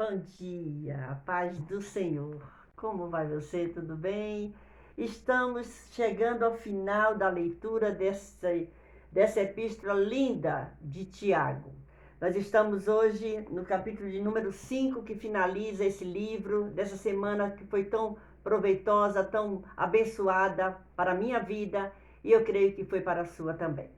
Bom dia, a paz do Senhor. Como vai você? Tudo bem? Estamos chegando ao final da leitura dessa epístola linda de Tiago. Nós estamos hoje no capítulo de número 5, que finaliza esse livro dessa semana que foi tão proveitosa, tão abençoada para a minha vida e eu creio que foi para a sua também.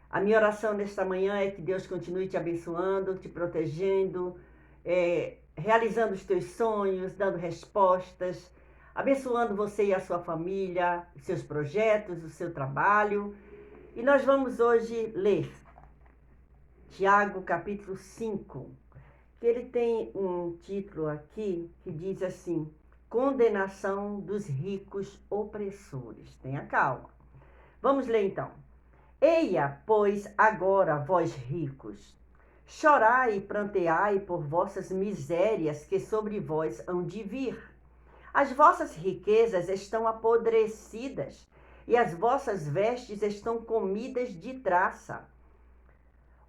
A minha oração nesta manhã é que Deus continue te abençoando, te protegendo, realizando os teus sonhos, dando respostas, abençoando você e a sua família, os seus projetos, o seu trabalho. E nós vamos hoje ler Tiago capítulo 5, que ele tem um título aqui que diz assim: Condenação dos ricos opressores. Tenha calma. Vamos ler então. Eia, pois, agora, vós ricos, chorai e pranteai por vossas misérias que sobre vós hão de vir. As vossas riquezas estão apodrecidas, e as vossas vestes estão comidas de traça.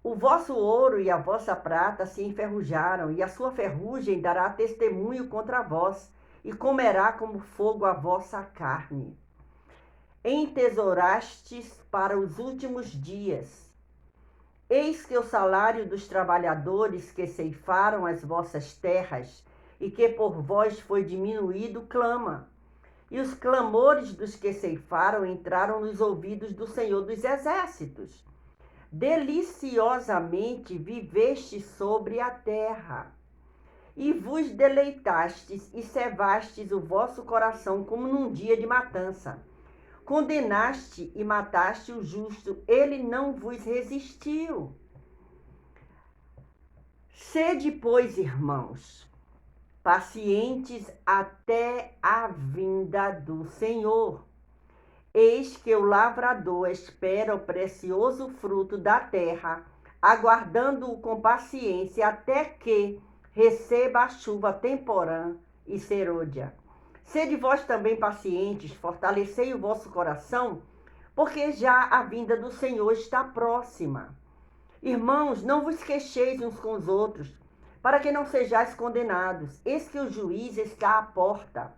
O vosso ouro e a vossa prata se enferrujaram, e a sua ferrugem dará testemunho contra vós, e comerá como fogo a vossa carne. Entesourastes para os últimos dias. Eis que o salário dos trabalhadores que ceifaram as vossas terras e que por vós foi diminuído clama. E os clamores dos que ceifaram entraram nos ouvidos do Senhor dos Exércitos. Deliciosamente viveste sobre a terra, e vos deleitastes e cevastes o vosso coração como num dia de matança. Condenaste e mataste o justo, ele não vos resistiu. Sede, pois, irmãos, pacientes até a vinda do Senhor. Eis que o lavrador espera o precioso fruto da terra, aguardando-o com paciência até que receba a chuva temporã e serôdia. Sede vós também pacientes, fortalecei o vosso coração, porque já a vinda do Senhor está próxima. Irmãos, não vos queixeis uns com os outros, para que não sejais condenados. Eis que o juiz está à porta.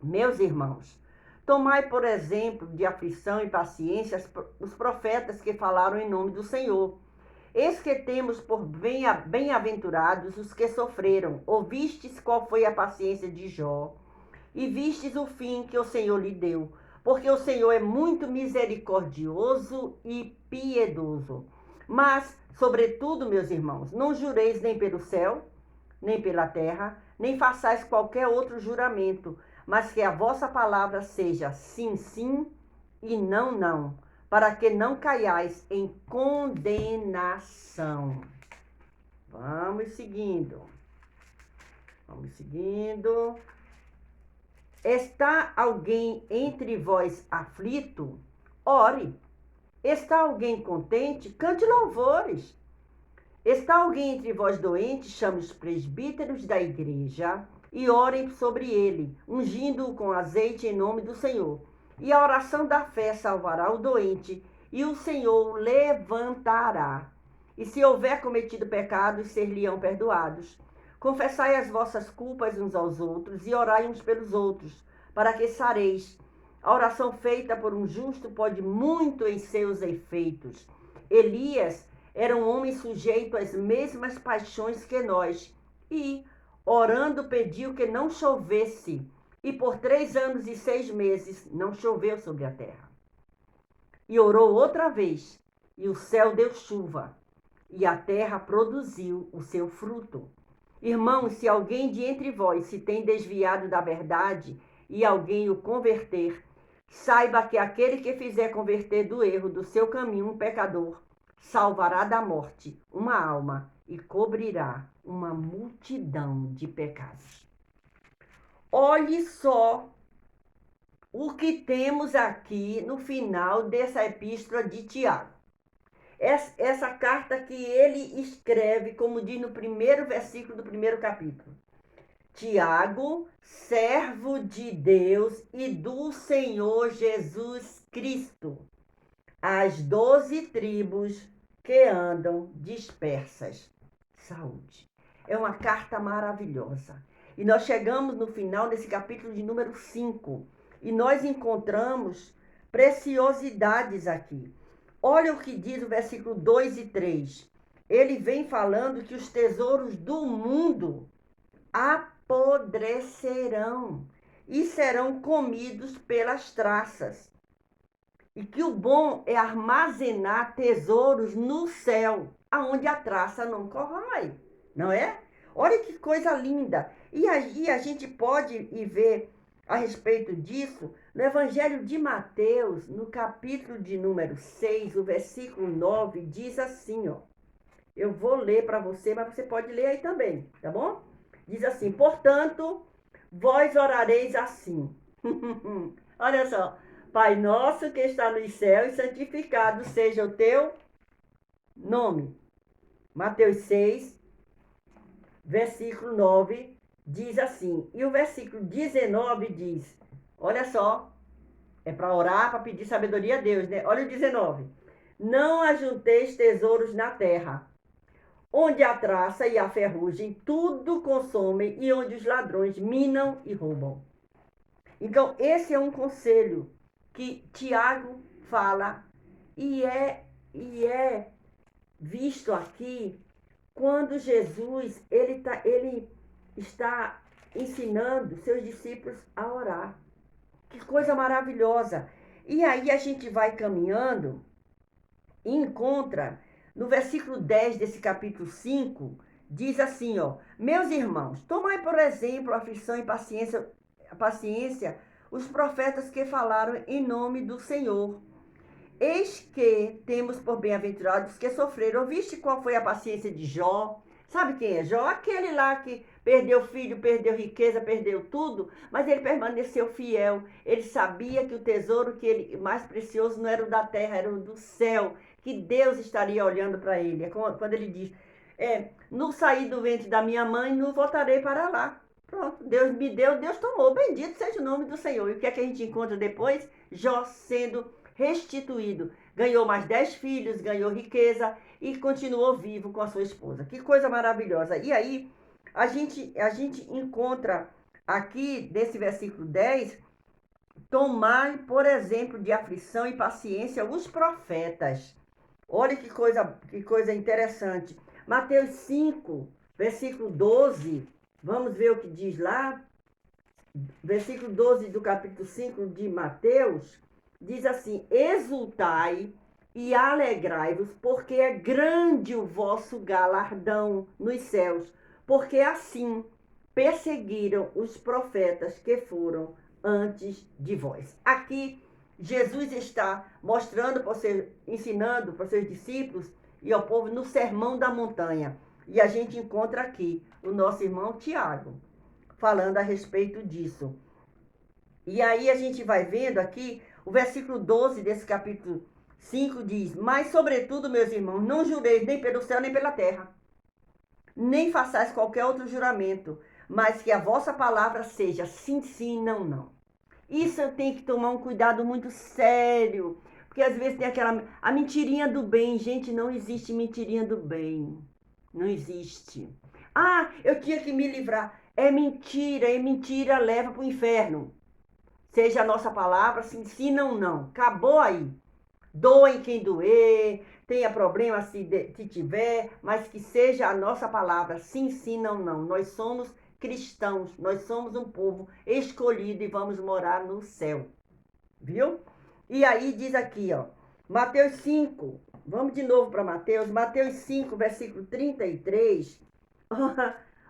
Meus irmãos, tomai por exemplo de aflição e paciência os profetas que falaram em nome do Senhor. Eis que temos por bem-aventurados os que sofreram. Ouvistes qual foi a paciência de Jó, e vistes o fim que o Senhor lhe deu, porque o Senhor é muito misericordioso e piedoso. Mas, sobretudo, meus irmãos, não jureis nem pelo céu, nem pela terra, nem façais qualquer outro juramento, mas que a vossa palavra seja sim, sim e não, não, para que não caiais em condenação. Vamos seguindo. Vamos seguindo. Está alguém entre vós aflito? Ore. Está alguém contente? Cante louvores. Está alguém entre vós doente? Chame os presbíteros da igreja e orem sobre ele, ungindo-o com azeite em nome do Senhor. E a oração da fé salvará o doente, e o Senhor o levantará. E se houver cometido pecados, ser-lhe-ão perdoados. Confessai as vossas culpas uns aos outros e orai uns pelos outros, para que sareis. A oração feita por um justo pode muito em seus efeitos. Elias era um homem sujeito às mesmas paixões que nós e, orando, pediu que não chovesse. E por 3 anos e 6 meses não choveu sobre a terra. E orou outra vez, e o céu deu chuva, e a terra produziu o seu fruto. Irmãos, se alguém de entre vós se tem desviado da verdade e alguém o converter, saiba que aquele que fizer converter do erro do seu caminho um pecador, salvará da morte uma alma e cobrirá uma multidão de pecados. Olhe só o que temos aqui no final dessa epístola de Tiago. Essa carta que ele escreve, como diz no primeiro versículo do primeiro capítulo. Tiago, servo de Deus e do Senhor Jesus Cristo, as 12 tribos que andam dispersas. Saúde. É uma carta maravilhosa. E nós chegamos no final desse capítulo de número 5. E nós encontramos preciosidades aqui. Olha o que diz o versículo 2 e 3. Ele vem falando que os tesouros do mundo apodrecerão e serão comidos pelas traças. E que o bom é armazenar tesouros no céu, aonde a traça não corrói, não é? Olha que coisa linda. E aí a gente pode ir ver a respeito disso no Evangelho de Mateus, no capítulo de número 6, o versículo 9, diz assim, ó. Eu vou ler para você, mas você pode ler aí também, tá bom? Diz assim: portanto, vós orareis assim. Olha só. Pai nosso que está nos céus, santificado seja o teu nome. Mateus 6, versículo 9, diz assim. E o versículo 19 diz, olha só, é para orar, para pedir sabedoria a Deus, né? Olha o 19. Não ajunteis tesouros na terra, onde a traça e a ferrugem tudo consomem e onde os ladrões minam e roubam. Então, esse é um conselho que Tiago fala e é visto aqui quando Jesus ele está ensinando seus discípulos a orar. Que coisa maravilhosa! E aí a gente vai caminhando e encontra no versículo 10 desse capítulo 5, diz assim, ó: meus irmãos, tomai por exemplo a aflição e paciência os profetas que falaram em nome do Senhor. Eis que temos por bem-aventurados que sofreram. Viste qual foi a paciência de Jó? Sabe quem é Jó? Aquele lá que perdeu filho, perdeu riqueza, perdeu tudo, mas ele permaneceu fiel. Ele sabia que o tesouro que ele mais precioso não era o da terra, era o do céu, que Deus estaria olhando para ele. É quando ele diz, no sair do ventre da minha mãe, não voltarei para lá. Pronto, Deus me deu, Deus tomou. Bendito seja o nome do Senhor. E o que é que a gente encontra depois? Jó sendo restituído. Ganhou mais 10 filhos, ganhou riqueza e continuou vivo com a sua esposa. Que coisa maravilhosa. E aí, a gente encontra aqui, desse versículo 10, tomai, por exemplo, de aflição e paciência os profetas. Olha que coisa interessante. Mateus 5, versículo 12. Vamos ver o que diz lá. Versículo 12 do capítulo 5 de Mateus. Diz assim: exultai e alegrai-vos, porque é grande o vosso galardão nos céus, porque assim perseguiram os profetas que foram antes de vós. Aqui, Jesus está mostrando, ensinando para os seus discípulos e ao povo no Sermão da Montanha. E a gente encontra aqui o nosso irmão Tiago, falando a respeito disso. E aí a gente vai vendo aqui, o versículo 12 desse capítulo 5 diz: mas sobretudo, meus irmãos, não jureis nem pelo céu nem pela terra, nem façais qualquer outro juramento, mas que a vossa palavra seja sim, sim, não, não. Isso eu tenho que tomar um cuidado muito sério, porque às vezes tem a mentirinha do bem. Gente, não existe mentirinha do bem. Não existe. Ah, eu tinha que me livrar. É mentira leva para o inferno. Seja a nossa palavra, sim, sim, não, não. Acabou aí. Doem quem doer, tenha problema se tiver, mas que seja a nossa palavra, sim, sim, não, não. Nós somos cristãos, nós somos um povo escolhido e vamos morar no céu. Viu? E aí diz aqui, ó, Mateus 5, vamos de novo para Mateus 5, versículo 33.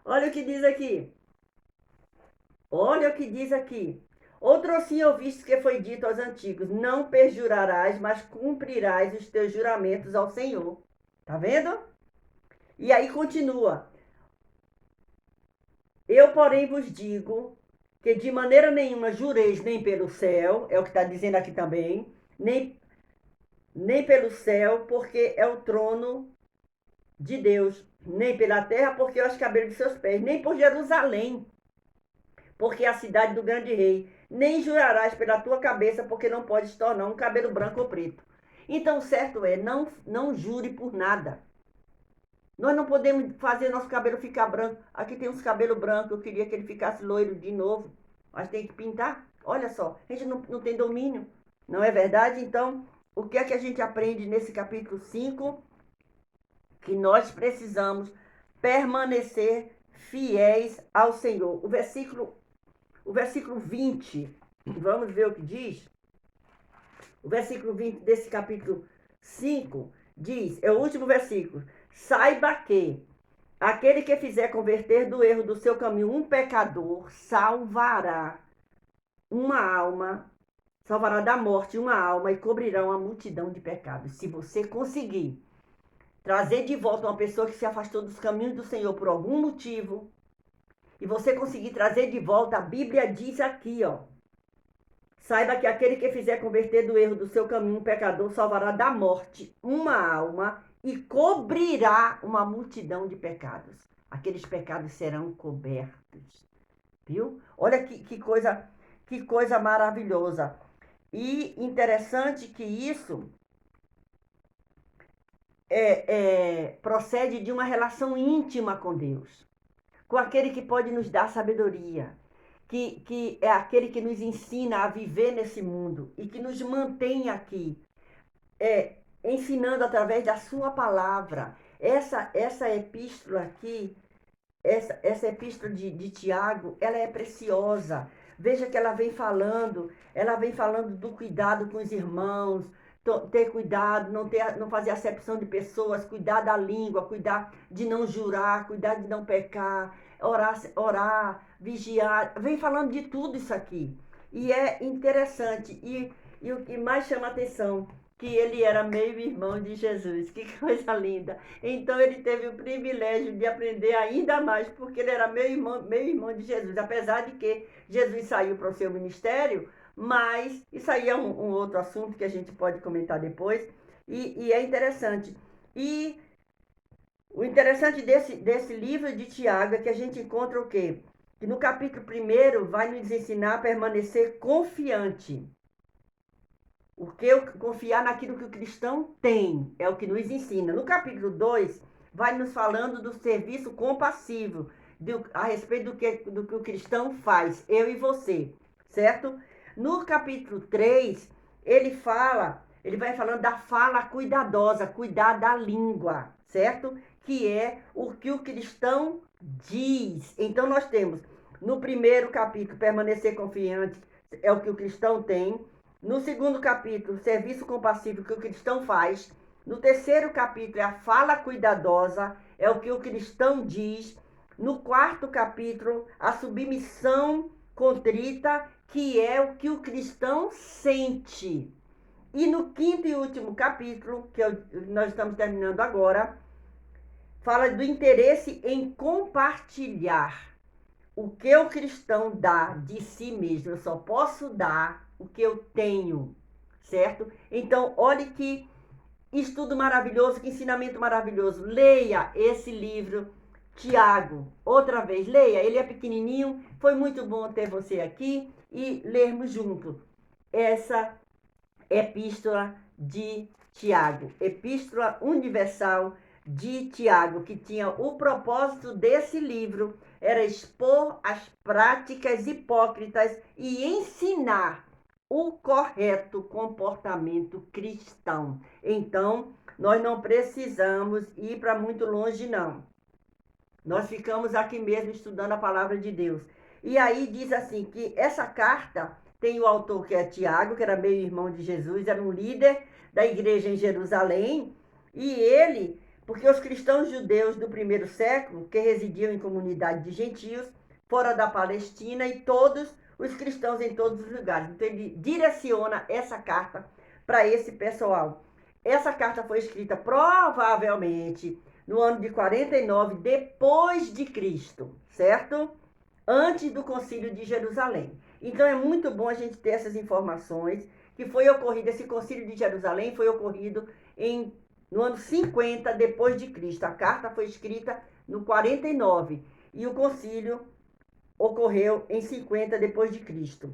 Olha o que diz aqui. Olha o que diz aqui. Outro assim ouviste que foi dito aos antigos: não perjurarás, mas cumprirás os teus juramentos ao Senhor. Tá vendo? E aí continua: eu, porém, vos digo que de maneira nenhuma jureis nem pelo céu, é o que está dizendo aqui também, nem pelo céu, porque é o trono de Deus, nem pela terra, porque é os cabelos de seus pés, nem por Jerusalém, porque é a cidade do grande rei, nem jurarás pela tua cabeça, porque não podes tornar um cabelo branco ou preto. Então, certo é, não jure por nada. Nós não podemos fazer nosso cabelo ficar branco. Aqui tem uns cabelos brancos, eu queria que ele ficasse loiro de novo. Mas tem que pintar. Olha só, a gente não tem domínio. Não é verdade? Então, o que é que a gente aprende nesse capítulo 5? Que nós precisamos permanecer fiéis ao Senhor. O versículo 20, vamos ver o que diz? O versículo 20 desse capítulo 5 diz, é o último versículo: saiba que aquele que fizer converter do erro do seu caminho um pecador, salvará uma alma, salvará da morte uma alma e cobrirá uma multidão de pecados. Se você conseguir trazer de volta uma pessoa que se afastou dos caminhos do Senhor por algum motivo, e você conseguir trazer de volta, a Bíblia diz aqui, ó: saiba que aquele que fizer converter do erro do seu caminho um pecador, salvará da morte uma alma e cobrirá uma multidão de pecados. Aqueles pecados serão cobertos. Viu? Olha que coisa maravilhosa. E interessante que isso procede de uma relação íntima com Deus, com aquele que pode nos dar sabedoria, que é aquele que nos ensina a viver nesse mundo e que nos mantém aqui, ensinando através da sua palavra. Essa epístola aqui, essa epístola de Tiago, ela é preciosa. Veja que ela vem falando do cuidado com os irmãos, ter cuidado, não fazer acepção de pessoas, cuidar da língua, cuidar de não jurar, cuidar de não pecar, orar, vigiar. Vem falando de tudo isso aqui. E é interessante. E o que mais chama a atenção, que ele era meio irmão de Jesus. Que coisa linda. Então ele teve o privilégio de aprender ainda mais, porque ele era meio irmão de Jesus. Apesar de que Jesus saiu para o seu ministério, mas isso aí é um outro assunto que a gente pode comentar depois. E é interessante. E o interessante desse livro de Tiago é que a gente encontra o quê? Que no capítulo 1 vai nos ensinar a permanecer confiante. O que confiar naquilo que o cristão tem é o que nos ensina. No capítulo 2, vai nos falando do serviço compassivo, a respeito do que o cristão faz, eu e você, certo? No capítulo 3, ele vai falando da fala cuidadosa, cuidar da língua, certo? Que é o que o cristão diz. Então nós temos, no primeiro capítulo, permanecer confiante, é o que o cristão tem. No segundo capítulo, serviço compassivo que o cristão faz. No terceiro capítulo, é a fala cuidadosa, é o que o cristão diz. No quarto capítulo, a submissão contrita, que é o que o cristão sente. E no quinto e último capítulo, que nós estamos terminando agora, fala do interesse em compartilhar o que o cristão dá de si mesmo. Eu só posso dar o que eu tenho, certo? Então, olhe que estudo maravilhoso, que ensinamento maravilhoso. Leia esse livro, Tiago. Outra vez, leia. Ele é pequenininho. Foi muito bom ter você aqui e lermos junto essa epístola de Tiago. Epístola Universal de Tiago, que tinha o propósito desse livro, era expor as práticas hipócritas e ensinar o correto comportamento cristão. Então, nós não precisamos ir para muito longe, não. Nós ficamos aqui mesmo estudando a palavra de Deus. E aí diz assim, que essa carta tem o autor que é Tiago, que era meio irmão de Jesus, era um líder da igreja em Jerusalém, e ele, porque os cristãos judeus do primeiro século, que residiam em comunidade de gentios, fora da Palestina, e todos os cristãos em todos os lugares. Então ele direciona essa carta para esse pessoal. Essa carta foi escrita provavelmente no ano de 49 depois de Cristo, certo? Antes do Concílio de Jerusalém. Então é muito bom a gente ter essas informações, que foi ocorrido, esse Concílio de Jerusalém foi ocorrido no ano 50 depois de Cristo. A carta foi escrita no 49 e o concílio ocorreu em 50 depois de Cristo.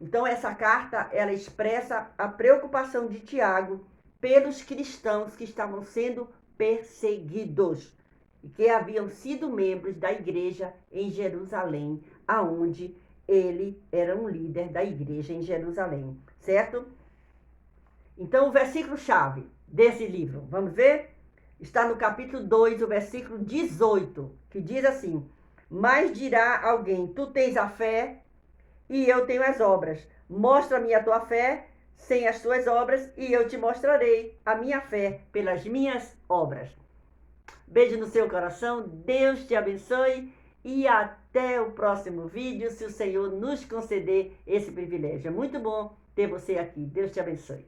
Então essa carta, ela expressa a preocupação de Tiago pelos cristãos que estavam sendo perseguidos. e que haviam sido membros da igreja em Jerusalém, aonde ele era um líder da igreja em Jerusalém, certo? Então, o versículo-chave desse livro, vamos ver? Está no capítulo 2, o versículo 18, que diz assim: mas dirá alguém, tu tens a fé e eu tenho as obras. Mostra-me a tua fé sem as tuas obras e eu te mostrarei a minha fé pelas minhas obras. Beijo no seu coração, Deus te abençoe e até o próximo vídeo, se o Senhor nos conceder esse privilégio. É muito bom ter você aqui. Deus te abençoe.